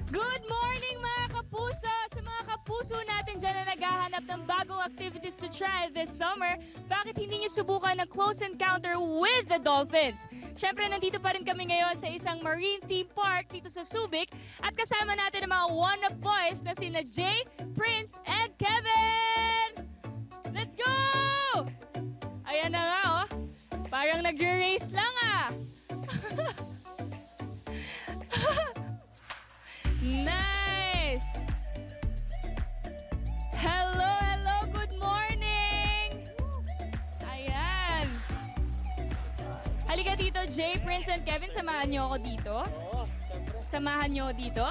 Good morning mga kapuso! Sa mga kapuso natin dyan na naghahanap ng bagong activities to try this summer, bakit hindi nyo subukan ng close encounter with the dolphins? Siyempre, nandito pa rin kami ngayon sa isang marine theme park dito sa Subic at kasama natin ang mga one-up boys na sina Jay, Prince, and Kevin! Let's go! Ayan na nga oh, parang nag-race lang ah! Nice! Hello, hello, good morning! Ayan. Halika dito, Jay, Prince, and Kevin. Samahan niyo ako dito. Oo, siyempre. Samahan niyo ako dito.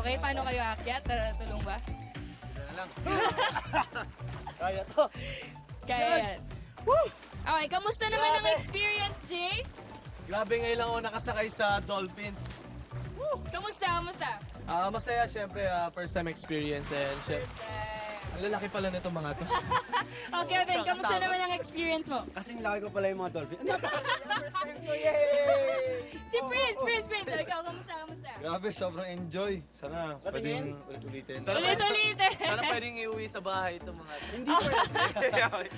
Okay, paano kayo aakyat? Tulong ba? Dito na lang. Kaya to. Kaya yan. Okay, kamusta naman ang experience, Jay? Grabe ngayon lang ako nakasakay sa dolphins. Kamusta? Masaya siyempre, first time experience and syempre. Ang lalaki pala nito mga to. Okay, Kevin, kamusta naman ang experience mo? Kasing laki ko pala yung mga dolphin. First time ko, yay! Si Prince. Ikaw, kamusta? Grabe, sobrang enjoy. Sana pwedeng ulit-ulitin. Ulit-ulitin. Sana pwedeng iuwi sa bahay itong mga to. Hindi pwede.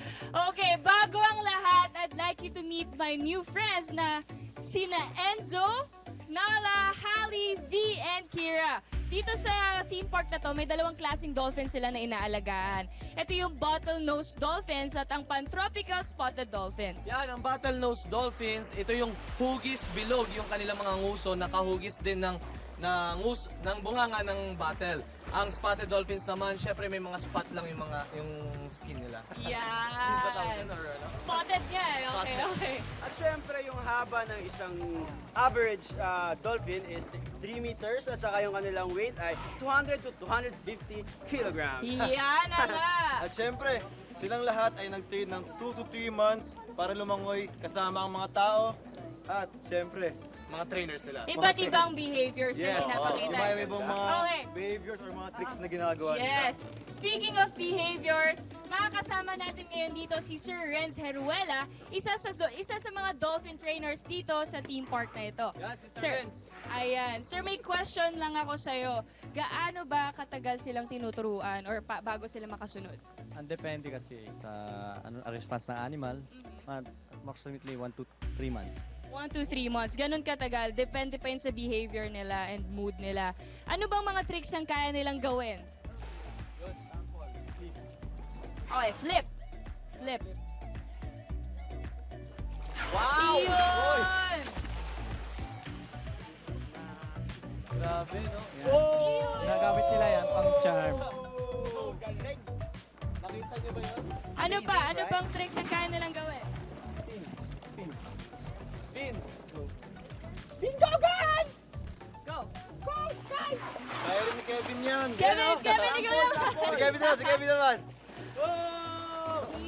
Okay, bago ang lahat, I'd like you to meet my new friends na sina Enzo, Nala, Hallie, V, and Kira. Dito sa theme park na to, may dalawang klaseng dolphins sila na inaalagaan. Ito yung bottlenose dolphins at ang pan-tropical spotted dolphins. Yan, ang bottlenose dolphins, ito yung hugis bilog, yung kanilang mga nguso, nakahugis din ng bunganga ng bottle. Ang spotted dolphins naman, syempre may mga spot lang yung skin nila. Yan. Skin ba tawag yun or ano? Spotted nga eh. Okay. At syempre, yung haba ng isang average dolphin is 3 meters at saka yung kanilang weight ay 200 to 250 kilograms. Yan na. At syempre, silang lahat ay nag-train ng 2 to 3 months para lumangoy kasama ang mga tao. At syempre, Mga trainers sila. Iba't ibang behaviors na yes, pinapakita. may ibang mga Okay. behaviors or mga tricks na ginagawa nila. Yes. Speaking of behaviors, makakasama natin ngayon dito si Sir Renz Heruela, isa sa mga dolphin trainers dito sa theme park na ito. Yan, si Sir, Renz. ayan. Sir, may question lang ako sa'yo. Gaano ba katagal silang tinuturuan or bago sila makasunod? Ang depende kasi sa response ng animal, approximately 1 to 3 months. 1 to 3 months. Ganun katagal. Depende pa yun sa behavior nila and mood nila. Ano bang mga tricks ang kaya nilang gawin? Okay, flip. Wow! Yun! Grabe, no? Ginagamit nila yan pang charm. Nakita niyo ba yun? Ano pa? Ano bang tricks ang kaya nilang gawin? Spin. Bingo, guys! Go! Kaya rin ni Kevin yan. Kevin, ikaw naman! Si Kevin naman.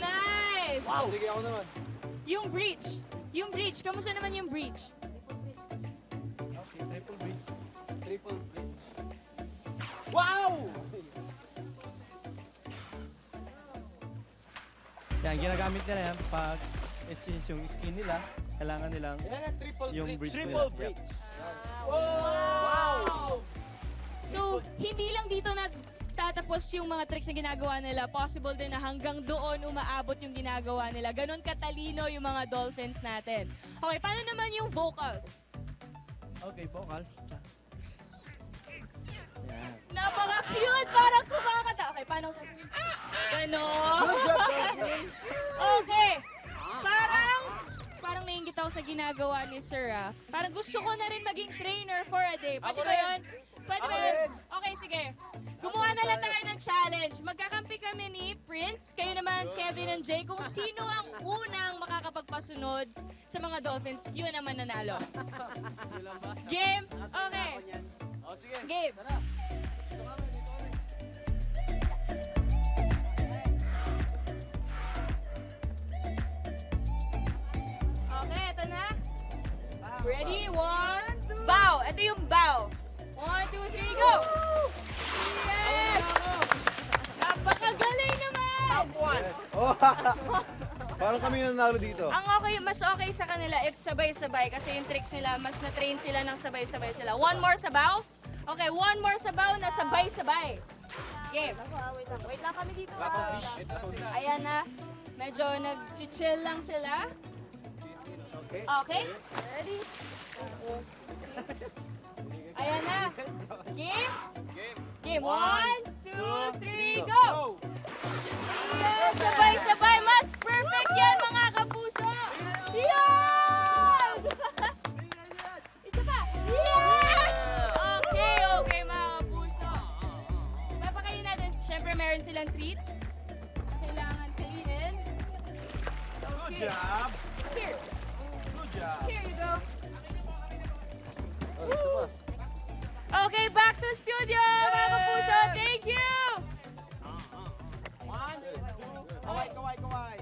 Nice! Wow. Sige, ako naman. Yung breach. Kamusta naman yung breach? Okay, triple bridge. Wow! Yan, ginagamit nila yan pag since yung skin nila, kailangan nilang Yan, triple yung bridge. bridge Triple nila. bridge. Wow! So, hindi lang dito nagtatapos yung mga tricks na ginagawa nila. Possible din na hanggang doon umaabot yung ginagawa nila. Ganon katalino yung mga dolphins natin. Okay, paano naman yung vocals? Okay, vocals. Yan. Napaka-cute! Parang kumakanta. Okay, paano? Ganon. Okay. Parang nainggit ako sa ginagawa ni Sir. Parang gusto ko na rin maging trainer for a day. Pwede ba yun? Okay, sige. Gumawa na lang tayo ng challenge. Magkakampi kami ni Prince, kayo naman, Kevin and Jay, kung sino ang unang makakapagpasunod sa mga dolphins, yun naman nanalo. Game? Okay. Oh, sige. Game. Okay, ito na. Ready? 1, bow. Ito yung bow. 1, 2, 3, go! Yes! Napakagaling naman! Top 1! Parang kami yung nanalo dito. Ang okay, mas okay sa kanila if sabay-sabay kasi yung tricks nila, mas na-train sila ng sabay-sabay sila. One more sa bow? Okay, one more sabaw na sabay-sabay. Game. Wait lang kami dito. Ayan na. Medyo nag-chill lang sila. Okay? Ready? Ayan na. Game? Game. 1, 2, 3, go! Ayan, sabay-sabay. Mas perfect yan, mga kapuso! Yan! Isa pa. Yes! Okay, mga kapuso. Papakain natin. Siyempre, meron silang treats na kailangan kainin. Okay. Good job! Here. Good job! Here you go. Oh, ito pa. Okay, back to studio, mga kapuso. Thank you! One, two, kaway, kaway, kaway.